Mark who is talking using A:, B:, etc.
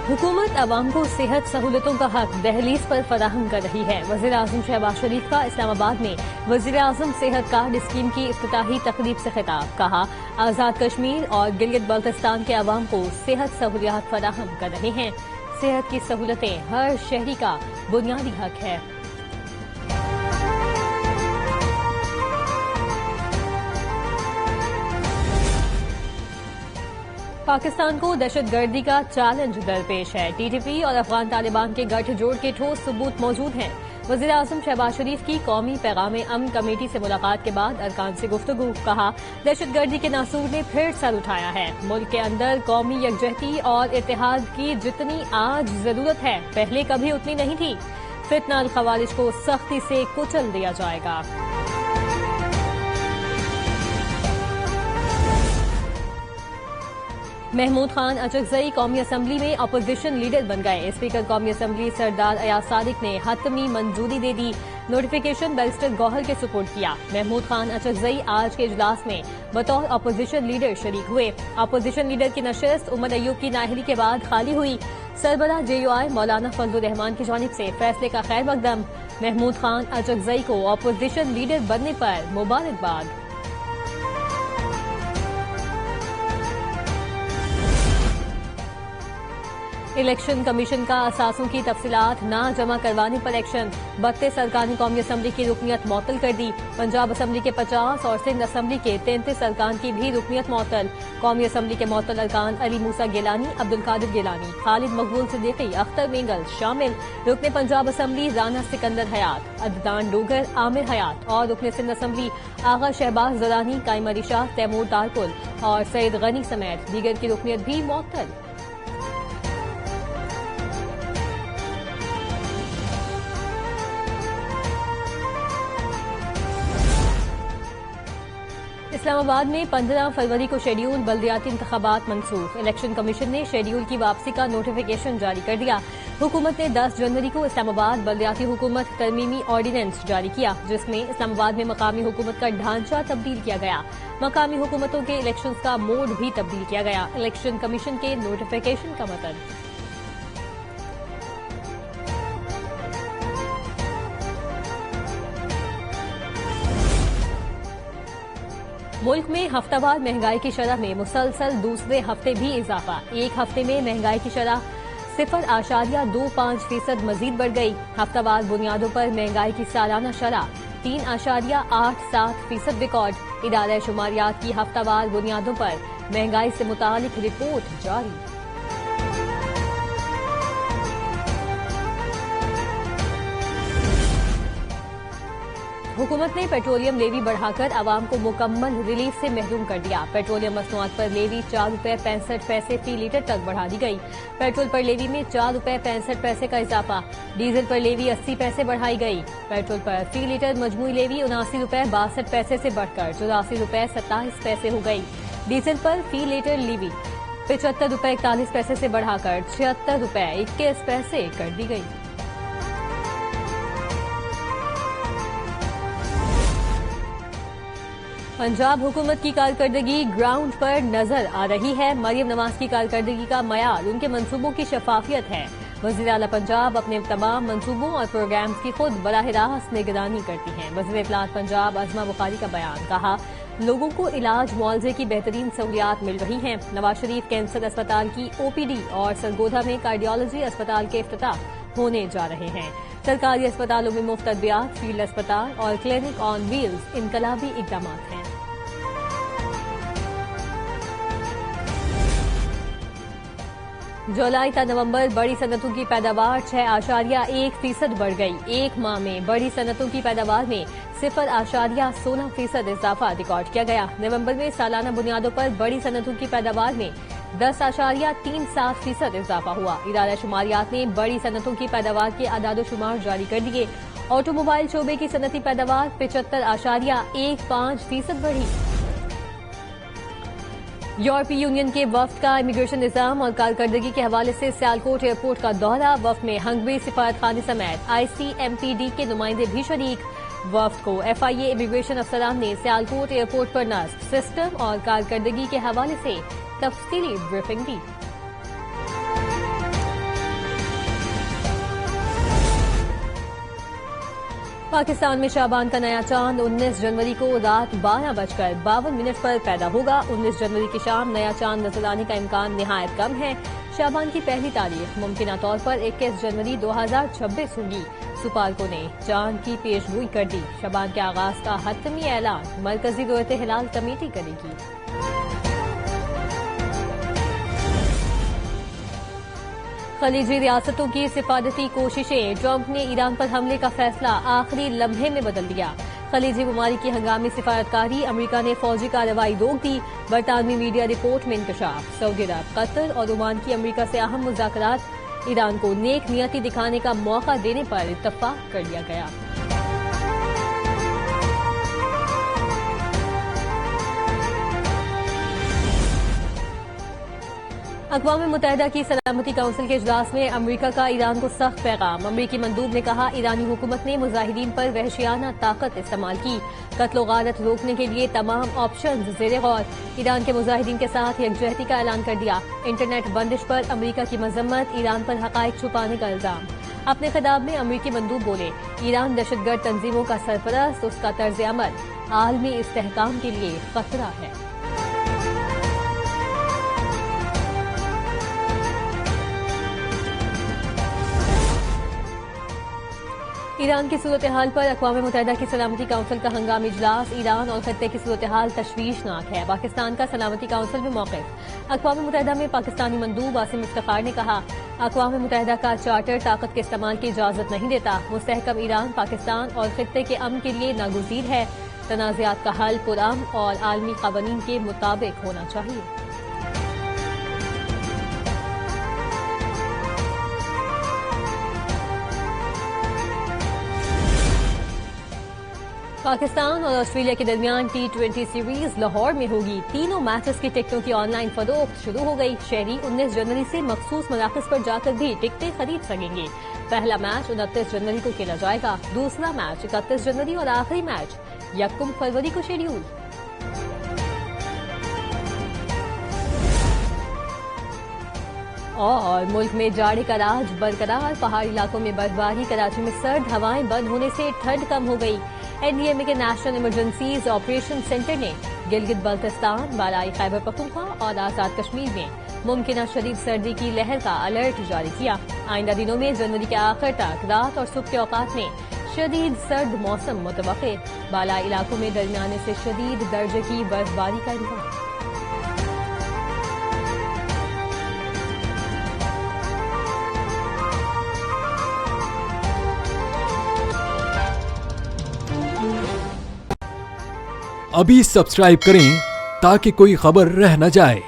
A: हुकूमत आवाम को सेहत सहूलतों का हक दहलीज पर फराहम कर रही है। वज़ीर आज़म शहबाज शरीफ का इस्लामाबाद में वज़ीर आज़म सेहत कार्ड स्कीम की इफ्तिताही तकरीब से खिताब। कहा, आज़ाद कश्मीर और गिलगित बल्तिस्तान के अवाम को सेहत सहूलियात फराहम कर रहे हैं। सेहत की सहूलतें हर शहरी का बुनियादी हक है। पाकिस्तान को दहशतगर्दी का चैलेंज दरपेश है। टीटीपी और अफगान तालिबान के गठजोड़ के ठोस सबूत मौजूद हैं। वज़ीर आज़म शहबाज शरीफ की कौमी पैगाम अमन कमेटी से मुलाकात के बाद अरकान से गुफ्तगू। कहा, दहशतगर्दी के नासूर ने फिर सर उठाया है। मुल्क के अंदर कौमी यकजहती और इत्तेहाद की जितनी आज जरूरत है, पहले कभी उतनी नहीं थी। फितना अल खवारिज को सख्ती से कुचल दिया जाएगा। महमूद खान अचकजई कौमी असम्बली में अपोजिशन लीडर बन गए। स्पीकर कौमी असम्बली सरदार अयाज सादिक ने हतमी मंजूरी दे दी। नोटिफिकेशन बैरिस्टर गौहर के सुपुर्द किया। महमूद खान अचकजई आज के इजलास में बतौर अपोजिशन लीडर शरीक हुए। अपोजिशन लीडर की नशस्त उमर अयूब की नाहरी के बाद खाली हुई। सरबराह JUI मौलाना फजलुर रहमान की जानिब से फैसले का खैर मकदम। महमूद खान अचकजई को अपोजिशन लीडर बनने पर मुबारकबाद। इलेक्शन कमीशन का असासों की तफसीलात ना जमा करवाने पर एक्शन। 32 अरकान कौमी असम्बली की रुकनियत मअतल कर दी। पंजाब असम्बली के 50 और सिंध असम्बली के 33 अरकान की भी रुकनियत मअतल। कौमी असम्बली के मअतल अरकान अली मूसा गिलानी, अब्दुल कादिर गिलानी, खालिद मकबूल सिद्दीकी, अख्तर मेंगल शामिल। रुकने पंजाब असम्बली राना सिकंदर हयात, अदनान डोगर, आमिर हयात और रुकने सिंध असम्बली आगा शहबाज ज़रानी, कायम अली शाह, तैमूर तारकुल और सईद गनी समेत दीगर की रुकनियत भी मअतल। इस्लामाबाद में 15 फरवरी को शेड्यूल बल्दियाती इंतखाबात मनसूख। इलेक्शन कमीशन ने शेड्यूल की वापसी का नोटिफिकेशन जारी कर दिया। हुकूमत ने 10 जनवरी को इस्लामाबाद बल्दियाती हुकूमत तरमीमी ऑर्डिनेंस जारी किया, जिसमें इस्लामाबाद में मकामी हुकूमत का ढांचा तब्दील किया गया। मकामी हुकूमतों के इलेक्शन का मोड भी तब्दील किया गया। इलेक्शन कमीशन के नोटिफिकेशन का मतलब मुल्क में हफ्तावार महंगाई की शरह में मुसलसल दूसरे हफ्ते भी इजाफा। एक हफ्ते में महंगाई की शरह 0.25% मजीद बढ़ गई। हफ्तावार बुनियादों पर महंगाई की सालाना शरह 3.87% रिकॉर्ड। इदारा शुमारियात की हफ्तावार बुनियादों पर महंगाई से मुतालिक रिपोर्ट जारी। हुकूमत ने पेट्रोलियम लेवी बढ़ाकर आवाम को मुकम्मल रिलीफ से महरूम कर दिया। पेट्रोलियम मसनूआत पर लेवी 4 रुपये 65 पैसे फी लीटर तक बढ़ा दी गई। पेट्रोल पर लेवी में 4 रुपये 65 पैसे का इजाफा। डीजल पर लेवी 80 पैसे बढ़ाई गई। पेट्रोल पर फी लीटर मजमूई लेवी 79 रुपये 62 पैसे से बढ़कर 84 रुपये 27 पैसे हो गई। डीजल पर फी लीटर लेवी 75 रुपये 41 पैसे से बढ़ाकर 76 रुपये 21 पैसे कर दी गई। पंजाब हुकूमत की कारकर्दगी ग्राउंड पर नजर आ रही है। मरियम नवाज की कारकर्दगी का मयार उनके मंसूबों की शफाफियत है। वज़ीर आला पंजाब अपने तमाम मंसूबों और प्रोग्राम्स की खुद बराह रास्त निगरानी करती हैं। वज़ीर इत्तलात पंजाब अज़मा बुखारी का बयान। कहा, लोगों को इलाज मुआवजे की बेहतरीन सहूलियात मिल रही हैं। नवाज शरीफ कैंसर अस्पताल की OPD और सरगोधा में कार्डियोलॉजी अस्पताल के इफ्तिताह होने जा रहे हैं। सरकारी अस्पतालों में मुफ्त अद्वियात, फील्ड अस्पताल और क्लिनिक ऑन व्हील्स इनकलाबी इकदाम हैं। जुलाई ta नवंबर बड़ी सनतों की पैदावार 6.1% बढ़ गई। एक माह में बड़ी सनतों की पैदावार में 0.16% इजाफा रिकॉर्ड किया गया। नवंबर में सालाना बुनियादों पर बड़ी सनतों की पैदावार में 10.37% इजाफा हुआ। इदारा शुमारियात ने बड़ी सनतों की पैदावार के आदादोशुमार जारी कर दिए। ऑटोमोबाइल शोबे की सनती पैदावार 75.15% बढ़ी। यूरोपीय यूनियन के वफ्द का इमिग्रेशन निजाम और कारकर्दगी के हवाले से सियालकोट एयरपोर्ट का दौरा। वफ्द में हंगरी सिफारतखाने समेत ICMPD के नुमाइंदे भी शरीक। वफ्द को FIA इमिग्रेशन अफसरान ने सियालकोट एयरपोर्ट पर नस्ब, सिस्टम और कारकर्दगी के हवाले से तफसीली ब्रीफिंग दी। पाकिस्तान में शाबान का नया चांद 19 जनवरी को रात 12:52 पर पैदा होगा। 19 जनवरी की शाम नया चांद नजर आने का इम्कान निहायत कम है। शाबान की पहली तारीख मुमकिना तौर पर 21 जनवरी 2026 होगी। सुपारको ने चांद की पेशगोई कर दी। शाबान के आगाज का हतमी ऐलान मरकजी रोयत हिलाल कमेटी करेगी। खलीजी रियासतों की सिफारती कोशिशें, ट्रंप ने ईरान पर हमले का फैसला आखिरी लम्हे में बदल दिया। खलीजी ममालिक की हंगामी सिफारतकारी, अमरीका ने फौजी कार्रवाई रोक दी। बरतानवी मीडिया रिपोर्ट में इंकशाफ। सऊदी अरब, कतर और ओमान की अमरीका से अहम मुज़ाकरात, ईरान को नेक नियति दिखाने का मौका देने पर इत्तफाक कर लिया गया। अक़वाम मुत्तहिदा की सलामती काउंसिल के इजलास में अमरीका का ईरान को सख्त पैगाम। अमरीकी मंदूब ने कहा, ईरानी हुकूमत ने मुजाहिदीन पर वहशियाना ताकत इस्तेमाल की। कत्ल गारत रोकने के लिए तमाम ऑप्शन ज़ेरे गौर। ईरान के मुजाहिदीन के साथ यकजहती का ऐलान कर दिया। इंटरनेट बंदिश पर अमरीका की मजम्मत, ईरान पर हक़ाइक़ छुपाने का इल्जाम। अपने खिताब में अमरीकी मंदूब बोले, ईरान दहशतगर्द तंजीमों का सरपरस्त, उसका तर्ज अमल आलमी इस्तेहकाम के लिए खतरा है। ईरान की सूरत हाल पर अक़वाम मुत्तहिदा की सलामती काउंसिल का हंगामी इजलास। ईरान और खत्ते की सूरत हाल तशवीशनाक है। पाकिस्तान का सलामती काउंसिल में मौक़िफ़। अक़वाम मुत्तहिदा में पाकिस्तानी मंदूब आसिम इफ्तिखार ने कहा, अक़वाम मुत्तहिदा का चार्टर ताकत के इस्तेमाल की इजाज़त नहीं देता। मुस्तहकम ईरान पाकिस्तान और खत्ते के अमन के लिए नागुज़ीर है। तनाज़ात का हल पुरअमन और आलमी क़वानीन के मुताबिक होना चाहिए। पाकिस्तान और ऑस्ट्रेलिया के दरमियान T20 सीरीज लाहौर में होगी। तीनों मैचेस की टिकटों की ऑनलाइन फरोख्त शुरू हो गई। शहरी 19 जनवरी से मखसूस मराकज़ पर जाकर भी टिकटें खरीद सकेंगे। पहला मैच 29 जनवरी को खेला जाएगा। दूसरा मैच 31 जनवरी और आखिरी मैच 1 फरवरी को शेड्यूल। और मुल्क में जाड़े का राज बरकरार। पहाड़ी इलाकों में बर्फबारी, कराची में सर्द हवाएं बंद होने से ठंड कम हो गई। एनडीएमए के नेशनल इमरजेंसीज ऑपरेशन सेंटर ने गिलगित बल्तिस्तान, बालाई खैबर पख्तूनख्वा और आजाद कश्मीर में मुमकिना शदीद सर्दी की लहर का अलर्ट जारी किया। आइंदा दिनों में जनवरी के आखिर तक रात और सुबह के औकात में शदीद सर्द मौसम मुतवक्के। बालाई इलाकों में दरमियाने से शदीद दर्जे की बर्फबारी का इम्कान।
B: अभी सब्सक्राइब करें ताकि कोई खबर रह न जाए।